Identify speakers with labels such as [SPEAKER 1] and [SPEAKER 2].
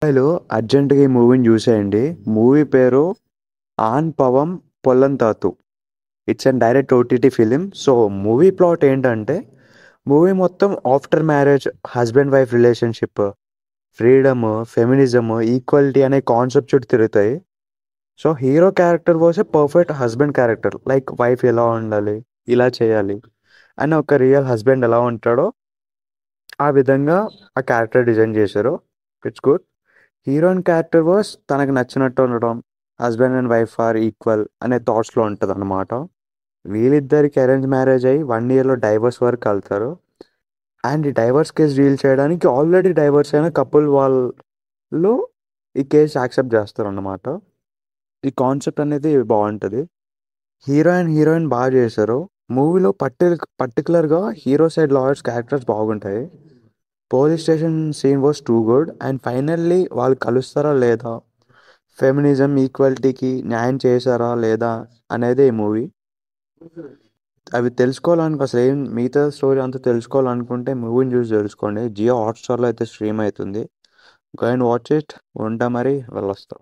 [SPEAKER 1] Mobile అర్జెంటుగా ఈ మూవీని చూసేయండి. మూవీ పేరు 'Aan Paavam Pollathathu'. It's and direct OTT film. So movie plot ఏంటంటే, మూవీ మొత్తం after marriage husband wife relationship, freedom, feminism, equality అనే కాన్సెప్ట్ చుట్టూ తిరుగుతాయి. So hero character was a perfect husband character. Like wife ఎలా ఉండాలి, ఇలా చేయాలి అని ఒక రియల్ హస్బెండ్ ఎలా ఉంటాడో ఆ విధంగా ఆ క్యారెక్టర్ డిజైన్ చేశారు. It's good. Heroine character was తనకు నచ్చినట్టు ఉండడం, husband and wife or equal అనే థాట్స్లో ఉంటుంది అనమాట. వీళ్ళిద్దరికి అరేంజ్ మ్యారేజ్ అయ్యి 1 yearలో డైవర్స్ వరకు వెళ్తారు. అండ్ ఈ డైవర్స్ కేసు డీల్ చేయడానికి ఆల్రెడీ డైవర్స్ అయిన కపుల్ వాళ్ళు ఈ కేసు యాక్సెప్ట్ చేస్తారు అన్నమాట. ఈ కాన్సెప్ట్ అనేది బాగుంటుంది. హీరోయిన్ బాగా చేశారు. మూవీలో పర్టికులర్గా హీరో సైడ్ లాయర్స్ క్యారెక్టర్స్ బాగుంటాయి. Police station scene was too good. And finally వాళ్ళు కలుస్తారా లేదా, ఫెమినిజం ఈక్వాలిటీకి న్యాయం చేశారా లేదా అనేది ఈ మూవీ. అవి తెలుసుకోవాలనుకో అసలు ఏం మిగతా స్టోరీ అంతా తెలుసుకోవాలనుకుంటే మూవీని చూసి తెలుసుకోండి. జియో హాట్స్టార్లో అయితే స్ట్రీమ్ అవుతుంది. Go and watch it. ఉంటా మరి వెళ్ళొస్తాం.